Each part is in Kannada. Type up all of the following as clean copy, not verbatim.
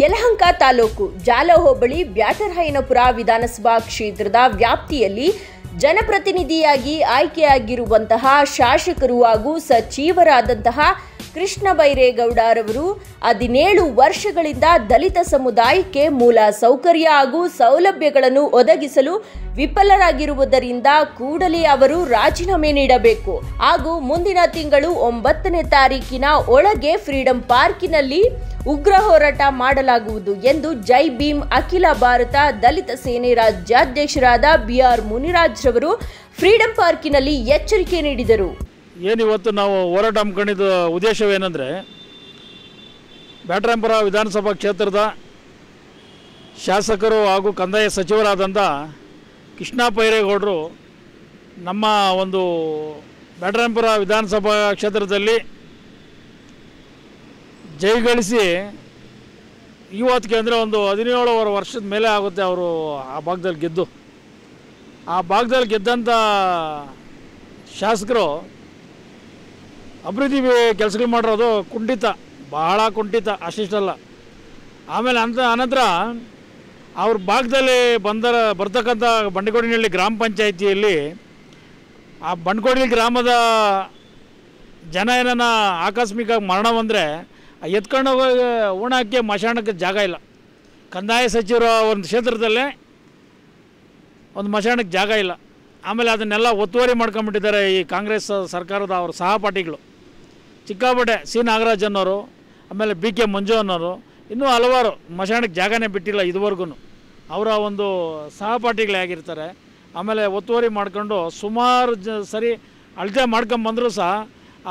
ಯಲಹಂಕ ತಾಲೂಕು ಜಾಲ ಹೋಬಳಿ ಬ್ಯಾಟರಾಯನಪುರ ವಿಧಾನಸಭಾ ಕ್ಷೇತ್ರದ ವ್ಯಾಪ್ತಿಯಲ್ಲಿ ಜನಪ್ರತಿನಿಧಿಯಾಗಿ ಆಯ್ಕೆಯಾಗಿರುವಂತಹ ಶಾಸಕರು ಹಾಗೂ ಸಚಿವರಾದಂತಹ ಕೃಷ್ಣ ಬೈರೇಗೌಡರವರು 17 ವರ್ಷಗಳಿಂದ ದಲಿತ ಸಮುದಾಯಕ್ಕೆ ಮೂಲ ಸೌಕರ್ಯ ಹಾಗೂ ಸೌಲಭ್ಯಗಳನ್ನು ಒದಗಿಸಲು ವಿಫಲರಾಗಿರುವುದರಿಂದ ಕೂಡಲೇ ಅವರು ರಾಜೀನಾಮೆ ನೀಡಬೇಕು ಹಾಗೂ ಮುಂದಿನ ತಿಂಗಳು 9ನೇ ತಾರೀಕಿನ ಒಳಗೆ ಫ್ರೀಡಂ ಪಾರ್ಕಿನಲ್ಲಿ ಉಗ್ರ ಹೋರಾಟ ಮಾಡಲಾಗುವುದು ಎಂದು ಜೈ ಭೀಮ್ ಅಖಿಲ ಭಾರತ ದಲಿತ ಸೇನೆ ರಾಜ್ಯಾಧ್ಯಕ್ಷರಾದ BR ಮುನಿರಾಜ್ ರವರು ಫ್ರೀಡಂ ಪಾರ್ಕಿನಲ್ಲಿ ಎಚ್ಚರಿಕೆ ನೀಡಿದರು. ಏನಿವತ್ತು ನಾವು ಹೋರಾಟ ಹಮ್ಮಿಕೊಂಡಿದ್ದ ಉದ್ದೇಶವೇನೆಂದರೆ ಬ್ಯಾಟರಾಯನಪುರ ವಿಧಾನಸಭಾ ಕ್ಷೇತ್ರದ ಶಾಸಕರು ಹಾಗೂ ಕಂದಾಯ ಸಚಿವರಾದಂಥ ಕೃಷ್ಣ ಬೈರೇಗೌಡರು ನಮ್ಮ ಒಂದು ಬ್ಯಾಟರಾಯನಪುರ ವಿಧಾನಸಭಾ ಕ್ಷೇತ್ರದಲ್ಲಿ ಜಯಗಳಿಸಿ ಇವತ್ತಿಗೆ ಅಂದರೆ ಒಂದು 17 ವರ್ಷದ ಮೇಲೆ ಆಗುತ್ತೆ ಅವರು ಆ ಭಾಗದಲ್ಲಿ ಗೆದ್ದು. ಆ ಭಾಗದಲ್ಲಿ ಗೆದ್ದಂಥ ಶಾಸಕರು ಅಭಿವೃದ್ಧಿ ಕೆಲಸಗಳು ಮಾಡಿರೋದು ಕುಂಠಿತ, ಬಹಳ ಕುಂಠಿತ, ಅಷ್ಟಿಷ್ಟಲ್ಲ. ಆಮೇಲೆ ಅನಂತರ ಅವ್ರ ಭಾಗದಲ್ಲಿ ಬರ್ತಕ್ಕಂಥ ಬಂಡಕೋಡಿನಹಳ್ಳಿ ಗ್ರಾಮ ಪಂಚಾಯಿತಿಯಲ್ಲಿ ಆ ಬಂಡಕೋಡಿನಹಳ್ಳಿ ಗ್ರಾಮದ ಜನ ಏನನ್ನ ಆಕಸ್ಮಿಕ ಮರಣ ಬಂದರೆ ಎತ್ಕೊಂಡು ಹೋಗಿ ಉಣಕ್ಕೆ ಮಶಾಣಕ್ಕೆ ಜಾಗ ಇಲ್ಲ. ಕಂದಾಯ ಸಚಿವರ ಒಂದು ಕ್ಷೇತ್ರದಲ್ಲೇ ಒಂದು ಮಶಾಣಕ್ಕೆ ಜಾಗ ಇಲ್ಲ. ಆಮೇಲೆ ಅದನ್ನೆಲ್ಲ ಒತ್ತುವರಿ ಮಾಡ್ಕೊಂಬಿಟ್ಟಿದ್ದಾರೆ ಈ ಕಾಂಗ್ರೆಸ್ ಸರ್ಕಾರದ ಅವ್ರ ಸಹಪಾಠಿಗಳು. ಚಿಕ್ಕಾಪಟ್ಟೆ ಸಿ ನಾಗರಾಜ್ ಅನ್ನೋರು, ಆಮೇಲೆ BK ಮಂಜು ಅನ್ನೋರು, ಇನ್ನೂ ಹಲವಾರು ಮಶಾಣಕ್ಕೆ ಜಾಗನೇ ಬಿಟ್ಟಿಲ್ಲ ಇದುವರೆಗೂ. ಅವರ ಒಂದು ಸಹಪಾಠಿಗಳೇ ಆಗಿರ್ತಾರೆ. ಆಮೇಲೆ ಒತ್ತುವರಿ ಮಾಡ್ಕೊಂಡು ಸುಮಾರು ಸರಿ ಅಳತೆ ಮಾಡ್ಕೊಂಬಂದರೂ ಸಹ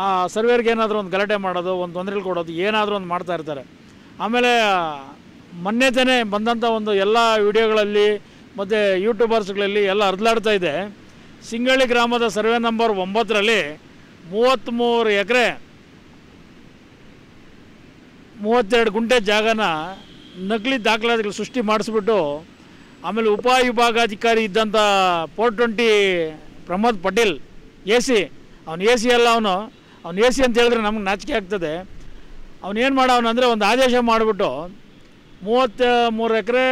ಆ ಸರ್ವೇರ್ಗೆ ಏನಾದರೂ ಒಂದು ಗಲಾಟೆ ಮಾಡೋದು, ಒಂದು ತೊಂದರೆಗಳು ಕೊಡೋದು, ಏನಾದರೂ ಒಂದು ಮಾಡ್ತಾ ಇರ್ತಾರೆ. ಆಮೇಲೆ ಮೊನ್ನೆ ತಾನೇ ಬಂದಂಥ ಒಂದು ಎಲ್ಲ ವಿಡಿಯೋಗಳಲ್ಲಿ ಮತ್ತು ಯೂಟ್ಯೂಬರ್ಸ್ಗಳಲ್ಲಿ ಎಲ್ಲ ಹರಿದಾಡ್ತಾ ಇದೆ. ಸಿಂಗಳಿ ಗ್ರಾಮದ ಸರ್ವೆ ನಂಬರ್ 9ರಲ್ಲಿ 33 ಎಕರೆ 32 ಗುಂಟೆ ಜಾಗನ ನಕಲಿ ದಾಖಲಾತಿಗಳು ಸೃಷ್ಟಿ ಮಾಡಿಸ್ಬಿಟ್ಟು ಆಮೇಲೆ ಉಪವಿಭಾಗಾಧಿಕಾರಿ ಇದ್ದಂಥ 420 ಪ್ರಮೋದ್ ಪಟೇಲ್ AC, ಅವನು AC ಅಲ್ಲ, ಅವನು AC ಅಂತ ಹೇಳಿದ್ರೆ ನಮ್ಗೆ ನಾಚಿಕೆ ಆಗ್ತದೆ. ಅವನೇನು ಮಾಡವನಂದರೆ ಒಂದು ಆದೇಶ ಮಾಡಿಬಿಟ್ಟು 33 ಎಕರೆ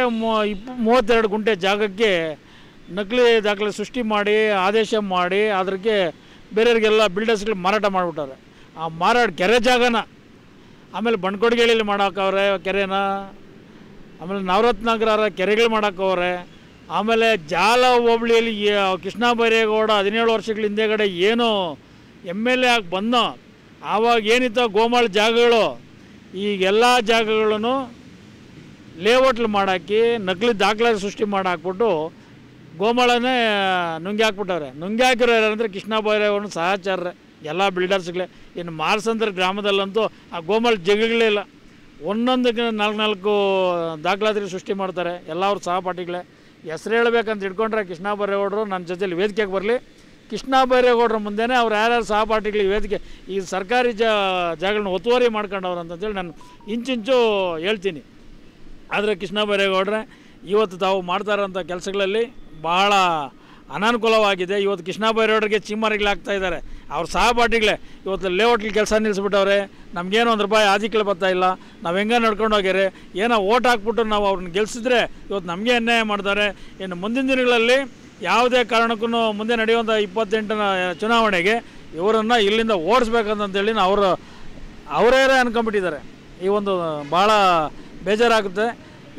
32 ಗುಂಟೆ ಜಾಗಕ್ಕೆ ನಕಲಿ ದಾಖಲೆ ಸೃಷ್ಟಿ ಮಾಡಿ ಆದೇಶ ಮಾಡಿ ಅದಕ್ಕೆ ಬೇರೆಯವರಿಗೆಲ್ಲ ಬಿಲ್ಡರ್ಸ್ಗಳು ಮಾರಾಟ ಮಾಡಿಬಿಟ್ಟಾರೆ. ಆ ಮಾರಾಟ ಕೆರೆ ಜಾಗನ ಆಮೇಲೆ ಬಂಡ್ಕೋಡಿಗೆಯಲ್ಲಿ ಮಾಡೋಕ್ಕವ್ರೆ ಕೆರೆನ, ಆಮೇಲೆ ನವರತ್ನಗರ ಕೆರೆಗಳು ಮಾಡೋಕ್ಕವ್ರೆ. ಆಮೇಲೆ ಜಾಲ ಹೋಬಳಿಯಲ್ಲಿ ಕೃಷ್ಣ ಬೈರೇಗೌಡ 17 ವರ್ಷಗಳ ಹಿಂದೆಗಡೆ ಏನು MLA ಆಗಿ ಬಂದೋ ಆವಾಗ ಏನಿತ್ತು ಗೋಮಾಳ ಜಾಗಗಳು, ಈಗೆಲ್ಲ ಜಾಗಗಳನ್ನು ಲೇಔಟ್ಲು ಮಾಡಾಕಿ ನಕಲಿ ದಾಖಲಾತಿ ಸೃಷ್ಟಿ ಮಾಡಾಕ್ಬಿಟ್ಟು ಗೋಮಾಳನೇ ನುಂಗಿ ಹಾಕ್ಬಿಟ್ಟವ್ರೆ. ನುಂಗಿ ಹಾಕಿರೋ ಯಾರಂದರೆ ಕೃಷ್ಣ ಬೈರೇಗೌಡನ ಸಹಚಾರ್ರೆ ಎಲ್ಲ ಬಿಲ್ಡರ್ಸ್ಗಳೇ. ಇನ್ನು ಮಾರ್ಸಂದ್ರ ಗ್ರಾಮದಲ್ಲಂತೂ ಆ ಗೋಮಾಳ ಜಗಗಳೇ ಇಲ್ಲ. ಒಂದೊಂದಕ್ಕೆ 4 ದಾಖಲಾತಿ ಸೃಷ್ಟಿ ಮಾಡ್ತಾರೆ ಎಲ್ಲ ಅವ್ರ ಸಹಪಾಠಿಗಳೇ. ಹೆಸರು ಹೇಳಬೇಕಂತ ಇಟ್ಕೊಂಡ್ರೆ ಕೃಷ್ಣ ಬೈರೇಗೌಡರು ನನ್ನ ಜೊತೆಲಿ ವೇದಿಕೆಗೆ ಬರಲಿ. ಕೃಷ್ಣ ಬೈರೇಗೌಡರ ಮುಂದೆನೇ ಅವ್ರು ಯಾರ್ಯಾರು ಸಹಪಾಠಿಗಳಿಗೆ ವೇದಿಕೆ ಈ ಸರ್ಕಾರಿ ಜಾಗಗಳನ್ನ ಒತ್ತುವರಿ ಮಾಡ್ಕೊಂಡವ್ರು ಅಂತಂತೇಳಿ ನಾನು ಇಂಚಿಂಚು ಹೇಳ್ತೀನಿ. ಆದರೆ ಕೃಷ್ಣ ಬೈರೇಗೌಡ್ರೆ ಇವತ್ತು ತಾವು ಮಾಡ್ತಾ ಇರೋಂಥ ಕೆಲಸಗಳಲ್ಲಿ ಭಾಳ ಅನಾನುಕೂಲವಾಗಿದೆ. ಇವತ್ತು ಕೃಷ್ಣ ಬೈರೇಗೌಡರಿಗೆ ಚೀಮಾರಿಗಳಾಗ್ತಾ ಇದ್ದಾರೆ. ಅವ್ರ ಸಹಪಾಠಿಗಳೇ ಇವತ್ತು ಲೇಔಟ್ಲಿ ಕೆಲಸ ನಿಲ್ಲಿಸ್ಬಿಟ್ಟವ್ರೆ. ನಮಗೇನೋ ₹1 ಆದಿಕ್ಲೆ ಬರ್ತಾ ಇಲ್ಲ, ನಾವು ಹೆಂಗೆ ನಡ್ಕೊಂಡು ಹೋಗ್ಯಾರೆ, ಏನೋ ಓಟ್ ಹಾಕ್ಬಿಟ್ಟು ನಾವು ಅವ್ರನ್ನ ಗೆಲ್ಲಿಸಿದ್ರೆ ಇವತ್ತು ನಮಗೆ ಅನ್ಯಾಯ ಮಾಡ್ತಾರೆ. ಇನ್ನು ಮುಂದಿನ ದಿನಗಳಲ್ಲಿ ಯಾವುದೇ ಕಾರಣಕ್ಕೂ ಮುಂದೆ ನಡೆಯುವಂಥ 28ನೇ ಚುನಾವಣೆಗೆ ಇವರನ್ನು ಇಲ್ಲಿಂದ ಓಡಿಸ್ಬೇಕಂತಂತೇಳಿ ಅವರೇ ಅನ್ಕೊಂಬಿಟ್ಟಿದ್ದಾರೆ. ಈ ಒಂದು ಭಾಳ ಬೇಜಾರಾಗುತ್ತೆ.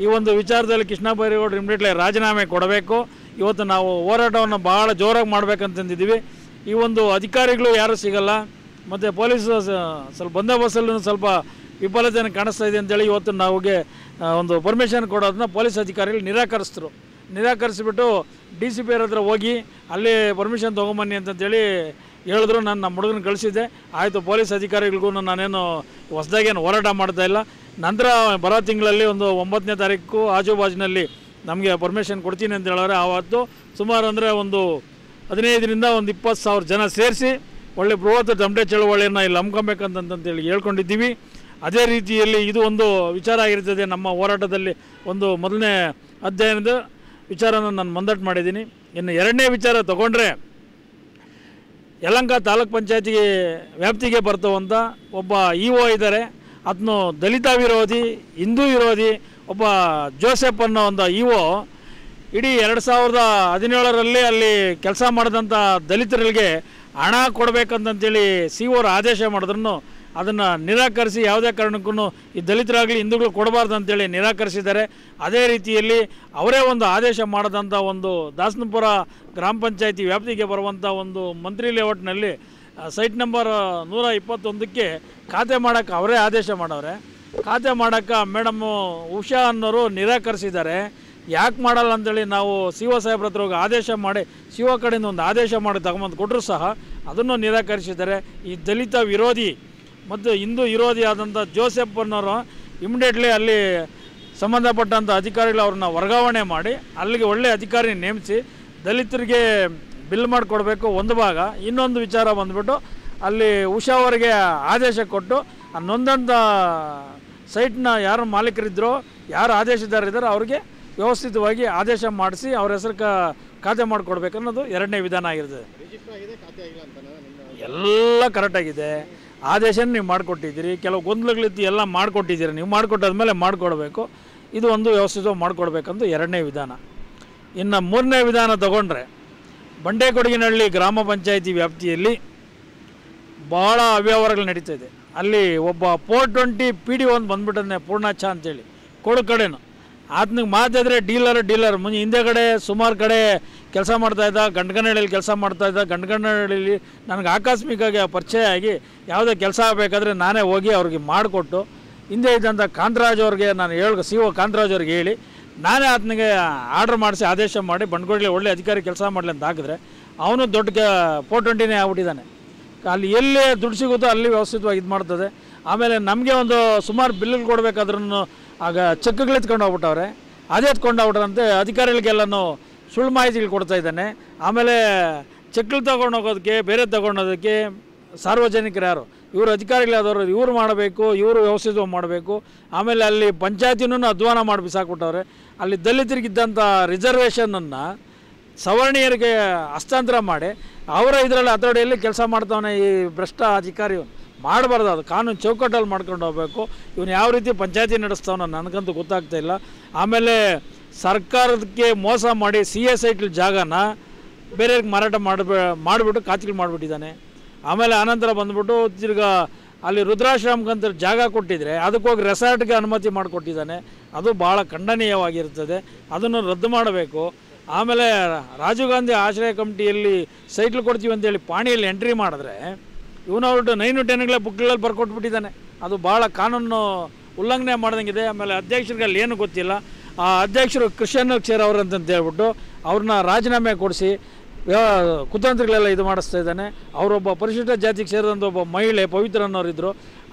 ಈ ಒಂದು ವಿಚಾರದಲ್ಲಿ ಕೃಷ್ಣ ಬೈರೇಗೌಡರು ಇಮಿಡಿಯೇಟ್ಲಿ ರಾಜೀನಾಮೆ ಕೊಡಬೇಕು. ಇವತ್ತು ನಾವು ಹೋರಾಟವನ್ನು ಭಾಳ ಜೋರಾಗಿ ಮಾಡ್ಬೇಕಂತಂದಿದ್ದೀವಿ. ಈ ಒಂದು ಅಧಿಕಾರಿಗಳು ಯಾರೂ ಸಿಗಲ್ಲ, ಮತ್ತು ಪೊಲೀಸ್ ಸ್ವಲ್ಪ ಬಂದೋಬಸ್ತಲ್ಲೂ ಸ್ವಲ್ಪ ವಿಫಲತೆಯನ್ನು ಕಾಣಿಸ್ತಾ ಇದೆ ಅಂತೇಳಿ ಇವತ್ತು ನಾವಿಗೆ ಒಂದು ಪರ್ಮಿಷನ್ ಕೊಡೋದನ್ನ ಪೊಲೀಸ್ ಅಧಿಕಾರಿಗಳು ನಿರಾಕರಿಸಿಬಿಟ್ಟು DCP ಹತ್ರ ಹೋಗಿ ಅಲ್ಲಿ ಪರ್ಮಿಷನ್ ತೊಗೊಂಬನ್ನಿ ಅಂತಂತೇಳಿ ಹೇಳಿದ್ರು. ನಾನು ನಮ್ಮ ಹುಡುಗನ ಕಳಿಸಿದ್ದೆ. ಆಯಿತು, ಪೊಲೀಸ್ ಅಧಿಕಾರಿಗಳಿಗೂ ನಾನೇನು ಹೊಸದಾಗೇನು ಹೋರಾಟ ಮಾಡ್ತಾಯಿಲ್ಲ. ನಂತರ ಬರೋ ತಿಂಗಳಲ್ಲಿ ಒಂದು 9ನೇ ತಾರೀಕು ಆಜುಬಾಜಿನಲ್ಲಿ ನಮಗೆ ಪರ್ಮಿಷನ್ ಕೊಡ್ತೀನಿ ಅಂತ ಹೇಳಿದ್ರೆ ಆವತ್ತು ಸುಮಾರು ಅಂದರೆ ಒಂದು 15ರಿಂದ ಒಂದು 20,000 ಜನ ಸೇರಿಸಿ ಒಳ್ಳೆ ಬೃಹತ್ ತಮಟೆ ಚಳವಳಿಯನ್ನು ಇಲ್ಲಿ ಹಮ್ಮಿಕೊಬೇಕಂತಂತೇಳಿ ಹೇಳ್ಕೊಂಡಿದ್ದೀವಿ. ಅದೇ ರೀತಿಯಲ್ಲಿ ಇದು ಒಂದು ವಿಚಾರ ಆಗಿರ್ತದೆ. ನಮ್ಮ ಹೋರಾಟದಲ್ಲಿ ಒಂದು ಮೊದಲನೇ ಅಧ್ಯಯನದ ವಿಚಾರನ ನಾನು ಮಂದಟ್ಟು ಮಾಡಿದ್ದೀನಿ. ಇನ್ನು ಎರಡನೇ ವಿಚಾರ ತಗೊಂಡ್ರೆ ಯಲಹಂಕ ತಾಲೂಕ್ ಪಂಚಾಯತಿಗೆ ವ್ಯಾಪ್ತಿಗೆ ಬರ್ತವಂಥ ಒಬ್ಬ ಇಒ ಇದ್ದಾರೆ. ಆತನು ದಲಿತ ವಿರೋಧಿ, ಹಿಂದೂ ವಿರೋಧಿ ಒಬ್ಬ ಜೋಸೆಫ್ ಅನ್ನೋ ಒಂದು ಇಒ ಇಡೀ 2017ರಲ್ಲಿ ಅಲ್ಲಿ ಕೆಲಸ ಮಾಡಿದಂಥ ದಲಿತರಿಗೆ ಹಣ ಕೊಡಬೇಕಂತಂತೇಳಿ CO ಅವರು ಆದೇಶ ಮಾಡಿದ್ರು ಅದನ್ನು ನಿರಾಕರಿಸಿ ಯಾವುದೇ ಕಾರಣಕ್ಕೂ ಈ ದಲಿತರಾಗಲಿ ಹಿಂದೂಗಳು ಕೊಡಬಾರ್ದು ಅಂತೇಳಿ ನಿರಾಕರಿಸಿದ್ದಾರೆ. ಅದೇ ರೀತಿಯಲ್ಲಿ ಅವರೇ ಒಂದು ಆದೇಶ ಮಾಡಿದಂಥ ಒಂದು ದಾಸನಪುರ ಗ್ರಾಮ ಪಂಚಾಯತಿ ವ್ಯಾಪ್ತಿಗೆ ಬರುವಂಥ ಒಂದು ಮಂತ್ರಿ ಲೇಔಟ್ನಲ್ಲಿ ಸೈಟ್ ನಂಬರ್ 121ಕ್ಕೆ ಖಾತೆ ಮಾಡೋಕ್ಕೆ ಅವರೇ ಆದೇಶ ಮಾಡವ್ರೆ. ಖಾತೆ ಮಾಡೋಕ್ಕೆ ಮೇಡಮ್ಮು ಉಷಾ ಅನ್ನೋರು ನಿರಾಕರಿಸಿದ್ದಾರೆ. ಯಾಕೆ ಮಾಡಲ್ಲ ಅಂತೇಳಿ ನಾವು CO ಸಾಹೇಬ್ರ ಹತ್ರ ಹೋಗಿ ಆದೇಶ ಮಾಡಿ CO ಕಡೆಯಿಂದ ಒಂದು ಆದೇಶ ಮಾಡಿ ತಗೊಂಬಂದು ಕೊಟ್ಟರು ಸಹ ಅದನ್ನು ನಿರಾಕರಿಸಿದ್ದಾರೆ. ಈ ದಲಿತ ವಿರೋಧಿ ಮತ್ತು ಹಿಂದೂ ವಿರೋಧಿ ಆದಂಥ ಜೋಸೆಫ್ ಅನ್ನೋರು ಇಮಿಡಿಯೇಟ್ಲಿ ಅಲ್ಲಿ ಸಂಬಂಧಪಟ್ಟಂಥ ಅಧಿಕಾರಿಗಳು ಅವ್ರನ್ನ ವರ್ಗಾವಣೆ ಮಾಡಿ ಅಲ್ಲಿಗೆ ಒಳ್ಳೆಯ ಅಧಿಕಾರಿ ನೇಮಿಸಿ ದಲಿತರಿಗೆ ಬಿಲ್ ಮಾಡಿಕೊಡ್ಬೇಕು ಒಂದು ಭಾಗ. ಇನ್ನೊಂದು ವಿಚಾರ ಬಂದುಬಿಟ್ಟು ಅಲ್ಲಿ ಉಷಾ ಅವರಿಗೆ ಆದೇಶ ಕೊಟ್ಟು ಆ ನೊಂದಂಥ ಸೈಟ್ನ ಯಾರು ಮಾಲೀಕರಿದ್ದರೋ ಯಾರು ಆದೇಶದಾರರಿದ್ದಾರೋ ಅವ್ರಿಗೆ ವ್ಯವಸ್ಥಿತವಾಗಿ ಆದೇಶ ಮಾಡಿಸಿ ಅವ್ರ ಹೆಸರು ಖಾತೆ ಮಾಡಿಕೊಡ್ಬೇಕು ಅನ್ನೋದು ಎರಡನೇ ವಿಧಾನ ಆಗಿರ್ತದೆ. ಎಲ್ಲ ಕರೆಕ್ಟಾಗಿದೆ. ಆದೇಶ ನೀವು ಮಾಡಿಕೊಟ್ಟಿದ್ದೀರಿ, ಕೆಲವು ಗೊಂದಲಗಳಿತ್ತು ಎಲ್ಲ ಮಾಡಿಕೊಟ್ಟಿದ್ದೀರಿ. ನೀವು ಮಾಡಿಕೊಟ್ಟಾದ್ಮೇಲೆ ಮಾಡಿಕೊಡ್ಬೇಕು. ಇದು ಒಂದು ವ್ಯವಸ್ಥಿತವಾಗಿ ಮಾಡಿಕೊಡ್ಬೇಕಂತ ಎರಡನೇ ವಿಧಾನ. ಇನ್ನು ಮೂರನೇ ವಿಧಾನ ತಗೊಂಡ್ರೆ ಬಂಡೆಕೊಡಗಿನಹಳ್ಳಿ ಗ್ರಾಮ ಪಂಚಾಯಿತಿ ವ್ಯಾಪ್ತಿಯಲ್ಲಿ ಭಾಳ ಅವ್ಯವಹಾರಗಳು ನಡೀತಾಯಿದೆ. ಅಲ್ಲಿ ಒಬ್ಬ 420 PD ಒಂದು ಬಂದ್ಬಿಟ್ಟನೆ ಪೂರ್ಣಾಚ ಅಂತೇಳಿ ಕೊಡು ಕಡೆನು ಆತನಿಗೆ ಮಾತಾದರೆ ಡೀಲರ್ ಮುಂದೆ ಹಿಂದೆ ಕಡೆ ಸುಮಾರು ಕಡೆ ಕೆಲಸ ಮಾಡ್ತಾಯಿದ್ದ. ಗಂಡಗನಹಳ್ಳಿಯಲ್ಲಿ ಕೆಲಸ ಮಾಡ್ತಾಯಿದ್ದ. ಗಂಡಗನಹಳ್ಳಿಯಲ್ಲಿ ನನಗೆ ಆಕಸ್ಮಿಕವಾಗಿ ಪರಿಚಯ ಆಗಿ ಯಾವುದೇ ಕೆಲಸ ಆಗಬೇಕಾದ್ರೆ ನಾನೇ ಹೋಗಿ ಅವ್ರಿಗೆ ಮಾಡಿಕೊಟ್ಟು ಹಿಂದೆ ಇದ್ದಂಥ ಕಾಂತರಾಜ್ ಅವ್ರಿಗೆ ನಾನು CO ಕಾಂತರಾಜ್ ಅವ್ರಿಗೆ ಹೇಳಿ ನಾನೇ ಆತನಿಗೆ ಆರ್ಡ್ರ್ ಮಾಡಿಸಿ ಆದೇಶ ಮಾಡಿ ಬಂಡ್ಗೋಡ್ಲಿ ಒಳ್ಳೆ ಅಧಿಕಾರಿ ಕೆಲಸ ಮಾಡಲಿ ಅಂತ ಹಾಕಿದ್ರೆ ಅವನು ದೊಡ್ಡ 420ನೇ ಆಗ್ಬಿಟ್ಟಿದ್ದಾನೆ. ಅಲ್ಲಿ ಎಲ್ಲಿ ದುಡ್ಡು ಸಿಗುತ್ತೋ ಅಲ್ಲಿ ವ್ಯವಸ್ಥಿತವಾಗಿ ಇದು ಮಾಡ್ತದೆ. ಆಮೇಲೆ ನಮಗೆ ಒಂದು ಸುಮಾರು ಬಿಲ್ಗಳು ಕೊಡಬೇಕಾದ್ರೂ ಆಗ ಚೆಕ್ಗಳು ಎತ್ಕೊಂಡು ಹೋಗ್ಬಿಟ್ಟವ್ರೆ. ಅದೇ ಎತ್ಕೊಂಡು ಹೋಗ್ಬಿಟ್ರಂತೆ ಅಧಿಕಾರಿಗಳಿಗೆಲ್ಲನೂ ಸುಳ್ಳು ಮಾಹಿತಿಗಳು ಕೊಡ್ತಾ ಇದ್ದಾನೆ. ಆಮೇಲೆ ಚೆಕ್ಗಳು ತೊಗೊಂಡು ಹೋಗೋದಕ್ಕೆ ಬೇರೆ ತೊಗೊಂಡೋದಕ್ಕೆ ಸಾರ್ವಜನಿಕರು ಯಾರು ಇವರು ಅಧಿಕಾರಿಗಳಾದವರು ಇವರು ಮಾಡಬೇಕು, ಇವರು ವ್ಯವಸ್ಥಿತವಾಗಿ ಮಾಡಬೇಕು. ಆಮೇಲೆ ಅಲ್ಲಿ ಪಂಚಾಯತಿನೂ ಅಧ್ವಾನ ಮಾಡಿ ಬಿಸಾಕ್ಬಿಟ್ಟವ್ರೆ. ಅಲ್ಲಿ ದಲಿತರಿಗಿದ್ದಂಥ ರಿಸರ್ವೇಷನನ್ನು ಸವರ್ಣೀಯರಿಗೆ ಹಸ್ತಾಂತರ ಮಾಡಿ ಅವರ ಇದರಲ್ಲಿ ಅಥಾರಿಟಿಯಲ್ಲಿ ಕೆಲಸ ಮಾಡ್ತಾವನೆ ಈ ಭ್ರಷ್ಟ ಅಧಿಕಾರಿ. ಮಾಡಬಾರ್ದು, ಅದು ಕಾನೂನು ಚೌಕಟ್ಟಲ್ಲಿ ಮಾಡ್ಕೊಂಡು ಹೋಗಬೇಕು. ಇವನು ಯಾವ ರೀತಿ ಪಂಚಾಯತಿ ನಡೆಸ್ತಾವನೋ ನನಗಂತೂ ಗೊತ್ತಾಗ್ತಾ ಇಲ್ಲ. ಆಮೇಲೆ ಸರ್ಕಾರಕ್ಕೆ ಮೋಸ ಮಾಡಿ CA ಸೈಟ್ಲಿ ಜಾಗನ ಬೇರೆಯವ್ರಿಗೆ ಮಾರಾಟ ಮಾಡಿಬಿಟ್ಟು ಖಾತೆಗಳು ಮಾಡಿಬಿಟ್ಟಿದ್ದಾನೆ. ಆಮೇಲೆ ಆನಂತರ ಬಂದುಬಿಟ್ಟು ತಿರ್ಗಾ ಅಲ್ಲಿ ರುದ್ರಾಶ್ರಮಕ್ಕಂತ ಜಾಗ ಕೊಟ್ಟಿದ್ರೆ ಅದಕ್ಕೋಗಿ ರೆಸಾರ್ಟ್ಗೆ ಅನುಮತಿ ಮಾಡಿಕೊಟ್ಟಿದ್ದಾನೆ. ಅದು ಭಾಳ ಖಂಡನೀಯವಾಗಿರ್ತದೆ. ಅದನ್ನು ರದ್ದು ಮಾಡಬೇಕು. ಆಮೇಲೆ ರಾಜೀವ್ ಗಾಂಧಿ ಆಶ್ರಯ ಕಮಿಟಿಯಲ್ಲಿ ಸೈಟ್ಲು ಕೊಡ್ತೀವಿ ಅಂತೇಳಿ ಪಾಣಿಯಲ್ಲಿ ಎಂಟ್ರಿ ಮಾಡಿದ್ರೆ ಇವನವ್ರದ್ದು 9-10ಗಳ ಬುಕ್ಗಳಲ್ಲಿ ಬರ್ಕೊಟ್ಬಿಟ್ಟಿದ್ದಾನೆ. ಅದು ಭಾಳ ಕಾನೂನು ಉಲ್ಲಂಘನೆ ಮಾಡ್ದಂಗಿದೆ. ಆಮೇಲೆ ಅಧ್ಯಕ್ಷರಿಗೆ ಅಲ್ಲಿ ಏನು ಗೊತ್ತಿಲ್ಲ. ಆ ಅಧ್ಯಕ್ಷರು ಕ್ರಿಶ್ಚಿಯನ್ ಸೇರವ್ರು ಅಂತಂತ ಹೇಳ್ಬಿಟ್ಟು ಅವ್ರನ್ನ ರಾಜೀನಾಮೆ ಕೊಡಿಸಿ ಕುತಂತ್ರಗಳೆಲ್ಲ ಇದು ಮಾಡಿಸ್ತಾ ಇದ್ದಾನೆ. ಅವರೊಬ್ಬ ಪರಿಶಿಷ್ಟ ಜಾತಿಗೆ ಸೇರಿದಂಥ ಒಬ್ಬ ಮಹಿಳೆ ಪವಿತ್ರ ಅನ್ನೋರಿದ್ದರು.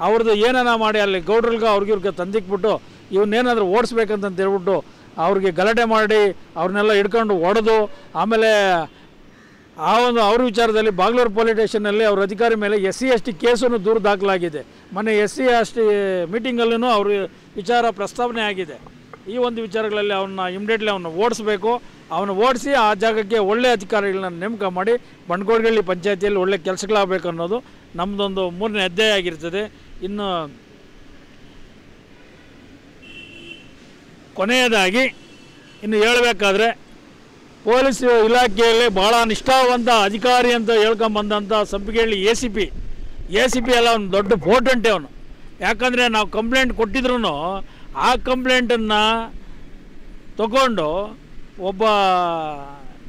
ಅವ್ರದ್ದು ಏನಾನ ಮಾಡಿ ಅಲ್ಲಿ ಗೌಡ್ರಿಗೆ ಅವ್ರಿಗೆ ತಂದಿಕ್ಬಿಟ್ಟು ಇವನ್ನೇನಾದರೂ ಓಡಿಸ್ಬೇಕಂತ ಹೇಳ್ಬಿಟ್ಟು ಅವ್ರಿಗೆ ಗಲಾಟೆ ಮಾಡಿ ಅವ್ರನ್ನೆಲ್ಲ ಹಿಡ್ಕೊಂಡು ಹೊಡೆದು ಆಮೇಲೆ ಆ ಒಂದು ಅವ್ರ ವಿಚಾರದಲ್ಲಿ ಬಾಗ್ಲೂರು ಪೊಲೀಸ್ ಸ್ಟೇಷನ್ನಲ್ಲಿ ಅವ್ರ ಅಧಿಕಾರಿ ಮೇಲೆ SC/ST ಕೇಸನ್ನು ದೂರು ದಾಖಲಾಗಿದೆ. ಮೊನ್ನೆ SC/ST ಮೀಟಿಂಗಲ್ಲೂ ಅವ್ರ ವಿಚಾರ ಪ್ರಸ್ತಾವನೆ ಆಗಿದೆ. ಈ ಒಂದು ವಿಚಾರಗಳಲ್ಲಿ ಅವನ್ನ ಇಮಿಡಿಯೇಟ್ಲಿ ಅವನ್ನ ಓಡಿಸ್ಬೇಕು. ಅವನು ಓಡಿಸಿ ಆ ಜಾಗಕ್ಕೆ ಒಳ್ಳೆ ಅಧಿಕಾರಿಗಳನ್ನ ನೇಮಕ ಮಾಡಿ ಬಂಡ್ಗೋಡ್ಗಳ್ಳಿ ಪಂಚಾಯತಿಯಲ್ಲಿ ಒಳ್ಳೆ ಕೆಲಸಗಳಾಗಬೇಕು ಅನ್ನೋದು ನಮ್ಮದೊಂದು ಮೂರನೇ ಅಧ್ಯಾಯ ಆಗಿರ್ತದೆ. ಇನ್ನು ಕೊನೆಯದಾಗಿ ಇನ್ನು ಹೇಳಬೇಕಾದ್ರೆ ಪೊಲೀಸ್ ಇಲಾಖೆಯಲ್ಲಿ ಭಾಳ ನಿಷ್ಠಾವಂತ ಅಧಿಕಾರಿ ಅಂತ ಹೇಳ್ಕೊಂಬಂದಂಥ ಸಂಪಿಗೆಹಳ್ಳಿ ACP ಎಲ್ಲ ಒಂದು ದೊಡ್ಡ 420 ಅವನು. ಯಾಕಂದರೆ ನಾವು ಕಂಪ್ಲೇಂಟ್ ಕೊಟ್ಟಿದ್ರು ಆ ಕಂಪ್ಲೇಂಟನ್ನು ತಗೊಂಡು ಒಬ್ಬ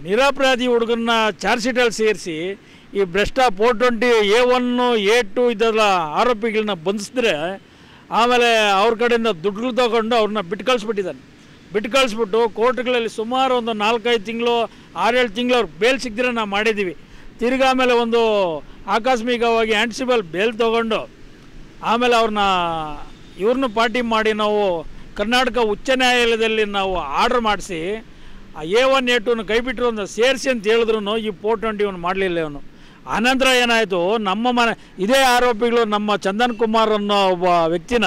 ನಿರಪರಾಧಿ ಹುಡುಗನ್ನ ಚಾರ್ಜ್ ಶೀಟಲ್ಲಿ ಸೇರಿಸಿ ಈ ಭ್ರಷ್ಟ 420 A1 A2 ಇದೆಲ್ಲ ಆರೋಪಿಗಳನ್ನ ಬಂಧಿಸಿದ್ರೆ ಆಮೇಲೆ ಅವ್ರ ಕಡೆಯಿಂದ ದುಡ್ಡುಗಳು ತೊಗೊಂಡು ಅವ್ರನ್ನ ಬಿಟ್ಟು ಕಳಿಸ್ಬಿಟ್ಟು ಕೋರ್ಟ್ಗಳಲ್ಲಿ ಸುಮಾರು ಒಂದು 4-5 ತಿಂಗಳು 6-7 ತಿಂಗಳು ಅವ್ರಿಗೆ ಬೇಲ್ ಸಿಕ್ಕಿದ್ರೆ ನಾವು ಮಾಡಿದ್ದೀವಿ. ತಿರ್ಗಿ ಆಮೇಲೆ ಒಂದು ಆಕಸ್ಮಿಕವಾಗಿ ಆ್ಯಂಟಿಸಿಪಲ್ ಬೇಲ್ ತೊಗೊಂಡು ಆಮೇಲೆ ಇವ್ರನ್ನ ಪಾರ್ಟಿ ಮಾಡಿ ನಾವು ಕರ್ನಾಟಕ ಉಚ್ಚ ನ್ಯಾಯಾಲಯದಲ್ಲಿ ನಾವು ಆರ್ಡ್ರ್ ಮಾಡಿಸಿ A1 A2 ಕೈ ಬಿಟ್ಟರು ಅಂತ ಸೇರಿಸಿ ಅಂತ ಹೇಳಿದ್ರು ಈ 420 ಮಾಡಲಿಲ್ಲ ಇವನು. ಆನಂತರ ಏನಾಯಿತು, ಇದೇ ಆರೋಪಿಗಳು ನಮ್ಮ ಚಂದನ್ ಕುಮಾರ್ ಅನ್ನೋ ಒಬ್ಬ ವ್ಯಕ್ತಿನ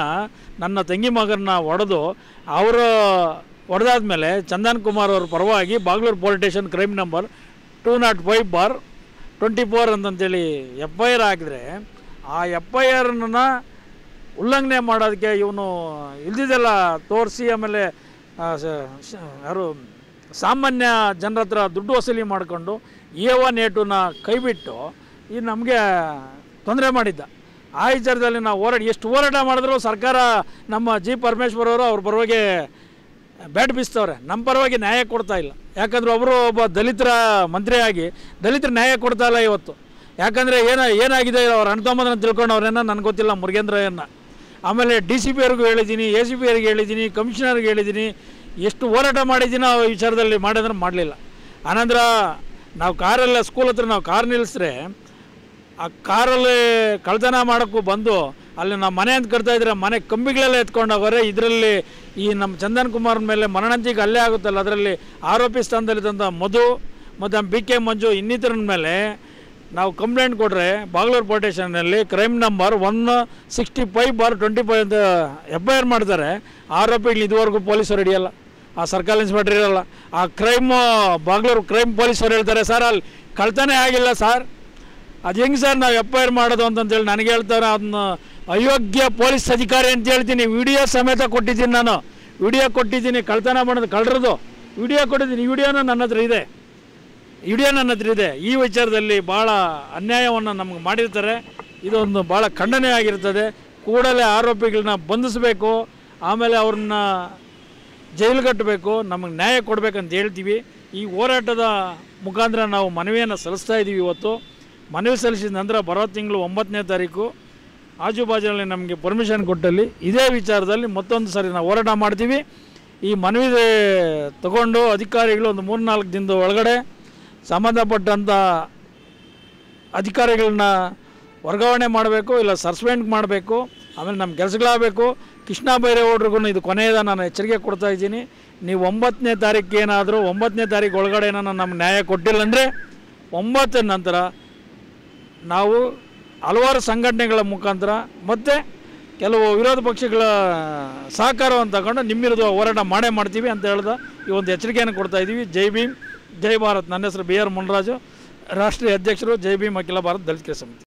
ನನ್ನ ತಂಗಿ ಮಗನ ಹೊಡೆದು ಹೊಡೆದಾದ್ಮೇಲೆ ಚಂದನ್ ಕುಮಾರ್ ಅವ್ರ ಪರವಾಗಿ Bagalur police station crime number 205/24 ಅಂತಂತೇಳಿ FIR ಹಾಕಿದ್ರೆ ಆ FIRನ ಉಲ್ಲಂಘನೆ ಮಾಡೋದಕ್ಕೆ ಇವನು ಇಲ್ದಿದ್ದೆಲ್ಲ ತೋರಿಸಿ ಆಮೇಲೆ ಯಾರು ಸಾಮಾನ್ಯ ಜನರ ಹತ್ರ ದುಡ್ಡು ವಸೂಲಿ ಮಾಡಿಕೊಂಡು A1 A2ನ ಕೈಬಿಟ್ಟು ಈ ನಮಗೆ ತೊಂದರೆ ಮಾಡಿದ್ದ. ಆ ವಿಚಾರದಲ್ಲಿ ನಾವು ಎಷ್ಟು ಹೋರಾಟ ಮಾಡಿದ್ರು ಸರ್ಕಾರ ನಮ್ಮ G. ಪರಮೇಶ್ವರ್ ಅವರು ಅವ್ರ ಪರವಾಗಿ ಬ್ಯಾಟ್ ಬೀಸ್ತವ್ರೆ, ನಮ್ಮ ಪರವಾಗಿ ನ್ಯಾಯ ಕೊಡ್ತಾ ಇಲ್ಲ. ಯಾಕಂದ್ರೆ ಅವರು ಒಬ್ಬ ದಲಿತರ ಮಂತ್ರಿಯಾಗಿ ದಲಿತರ ನ್ಯಾಯ ಕೊಡ್ತಾ ಇಲ್ಲ ಇವತ್ತು. ಯಾಕಂದರೆ ಏನಾಗಿದೆ ಅವ್ರ ಅಣ್ತಮ್ಮದನ್ನ ತಿಳ್ಕೊಂಡು ಅವ್ರೇನೋ ನನಗೆ ಗೊತ್ತಿಲ್ಲ ಮುರುಗೇಂದ್ರಯ್ಯನ. ಆಮೇಲೆ DCP ಅವ್ರಿಗೂ ಹೇಳಿದ್ದೀನಿ, ACP ಅವ್ರಿಗೆ ಹೇಳಿದ್ದೀನಿ, ಕಮಿಷನರ್ಗೆ ಹೇಳಿದ್ದೀನಿ, ಎಷ್ಟು ಹೋರಾಟ ಮಾಡಿದ್ದೀನಿ ಆ ವಿಚಾರದಲ್ಲಿ ಮಾಡಿದ್ರೆ ಮಾಡಲಿಲ್ಲ. ಆನಂತರ ನಾವು ಕಾರಲ್ಲ ಸ್ಕೂಲ್ ಹತ್ರ ನಾವು ಕಾರ್ ನಿಲ್ಲಿಸಿದ್ರೆ ಆ ಕಾರಲ್ಲಿ ಕಳ್ತನ ಮಾಡೋಕ್ಕೂ ಬಂದು ಅಲ್ಲಿ ನಾವು ಮನೆ ಅಂತ ಕಟ್ತಾಯಿದ್ರೆ ಮನೆ ಕಂಬಿಗಳೆಲ್ಲ ಎತ್ಕೊಂಡೋಗೋರೆ. ಇದರಲ್ಲಿ ಈ ನಮ್ಮ ಚಂದನ್ ಕುಮಾರ್ ಮೇಲೆ ಮರಣಂತಿಗೆ ಹಲ್ಲೆ ಆಗುತ್ತಲ್ಲ, ಅದರಲ್ಲಿ ಆರೋಪಿ ಸ್ಥಾನದಲ್ಲಿದ್ದಂಥ ಮಧು ಮತ್ತು BK ಮಂಜು ಇನ್ನಿತರ ಮೇಲೆ ನಾವು ಕಂಪ್ಲೇಂಟ್ ಕೊಟ್ಟರೆ ಬಾಗ್ಲೂರು ಪೊಲೀಸ್ ಸ್ಟೇಷನ್ನಲ್ಲಿ ಕ್ರೈಮ್ ನಂಬರ್ 165/25 ಅಂತ FIR ಮಾಡ್ತಾರೆ. ಆರೋಪಿಗಳು ಇದುವರೆಗೂ ಪೊಲೀಸರು ಹಿಡಿಯಲ್ಲ, ಆ ಸರ್ಕಲ್ ಇನ್ಸ್ಪೆಕ್ಟರ್ ಇರಲ್ಲ. ಆ ಬಾಗ್ಲೂರು ಕ್ರೈಮ್ ಪೊಲೀಸರು ಹೇಳ್ತಾರೆ, ಸರ್ ಅಲ್ಲಿ ಕಳ್ತನೇ ಆಗಿಲ್ಲ ಸರ್, ಅದು ಹೆಂಗೆ ಸರ್ ನಾವು FIR ಮಾಡೋದು ಅಂತಂತೇಳಿ ನನಗೆ ಹೇಳ್ತಾರೆ. ಅದನ್ನ ಅಯೋಗ್ಯ ಪೊಲೀಸ್ ಅಧಿಕಾರಿ ಅಂತ ಹೇಳ್ತೀನಿ. ವಿಡಿಯೋ ಸಮೇತ ಕೊಟ್ಟಿದ್ದೀನಿ, ನಾನು ವಿಡಿಯೋ ಕೊಟ್ಟಿದ್ದೀನಿ, ಕಳ್ತನ ಮಾಡೋದು ಕಳ್ರದು ವಿಡಿಯೋ ಕೊಟ್ಟಿದ್ದೀನಿ. ವಿಡಿಯೋನ ನನ್ನ ಹತ್ರ ಇದೆ. ಈ ವಿಚಾರದಲ್ಲಿ ಭಾಳ ಅನ್ಯಾಯವನ್ನು ನಮಗೆ ಮಾಡಿರ್ತಾರೆ. ಇದೊಂದು ಭಾಳ ಖಂಡನೆ ಆಗಿರ್ತದೆ. ಕೂಡಲೇ ಆರೋಪಿಗಳನ್ನ ಬಂಧಿಸಬೇಕು, ಆಮೇಲೆ ಅವ್ರನ್ನ ಜೈಲುಗಟ್ಟಬೇಕು, ನಮಗೆ ನ್ಯಾಯ ಕೊಡಬೇಕಂತ ಹೇಳ್ತೀವಿ. ಈ ಹೋರಾಟದ ಮುಖಾಂತರ ನಾವು ಮನವಿಯನ್ನು ಸಲ್ಲಿಸ್ತಾ ಇದ್ದೀವಿ. ಇವತ್ತು ಮನವಿ ಸಲ್ಲಿಸಿದ ನಂತರ ಬರೋ ತಿಂಗಳು 9ನೇ ತಾರೀಕು ಆಜುಬಾಜಿನಲ್ಲಿ ನಮಗೆ ಪರ್ಮಿಷನ್ ಕೊಟ್ಟಲ್ಲಿ ಇದೇ ವಿಚಾರದಲ್ಲಿ ಮತ್ತೊಂದು ಸಾರಿ ನಾವು ಹೋರಾಟ ಮಾಡ್ತೀವಿ. ಈ ಮನವಿ ತಗೊಂಡು ಅಧಿಕಾರಿಗಳು ಒಂದು 3-4 ದಿನದ ಒಳಗಡೆ ಸಂಬಂಧಪಟ್ಟಂಥ ಅಧಿಕಾರಿಗಳನ್ನ ವರ್ಗಾವಣೆ ಮಾಡಬೇಕು, ಇಲ್ಲ ಸಸ್ಪೆಂಡ್ ಮಾಡಬೇಕು. ಆಮೇಲೆ ನಮ್ಮ ಕೆಲಸಗಳಾಗಬೇಕು. ಕೃಷ್ಣ ಬೈರೇಗೌಡರಿಗೂ ಇದು ಕೊನೆಯದ ನಾನು ಎಚ್ಚರಿಕೆ ಕೊಡ್ತಾ ಇದ್ದೀನಿ. ನೀವು 9ನೇ ತಾರೀಕು ಏನಾದರೂ 9ನೇ ತಾರೀಕು ಒಳಗಡೆ ನಮ್ಗೆ ನ್ಯಾಯ ಕೊಟ್ಟಿಲ್ಲ ಅಂದರೆ 9 ನಂತರ ನಾವು ಹಲವಾರು ಸಂಘಟನೆಗಳ ಮುಖಾಂತರ ಮತ್ತು ಕೆಲವು ವಿರೋಧ ಪಕ್ಷಗಳ ಸಹಕಾರವನ್ನು ತಗೊಂಡು ನಿಮ್ಮಿರೋದು ಹೋರಾಟ ಮಾಡೇ ಮಾಡ್ತೀವಿ ಅಂತ ಹೇಳ್ದ ಈ ಒಂದು ಎಚ್ಚರಿಕೆಯನ್ನು ಕೊಡ್ತಾ ಇದ್ದೀವಿ. ಜೈ ಭೀಮ್, ಜೈ ಭಾರತ್. ನನ್ನ ಹೆಸರು BR ಮುನ್ರಾಜು, ರಾಷ್ಟ್ರೀಯ ಅಧ್ಯಕ್ಷರು, ಜೈ ಭೀಮ್ ಅಖಿಲ ಭಾರತ ದಲಿತ ಸಮಿತಿ.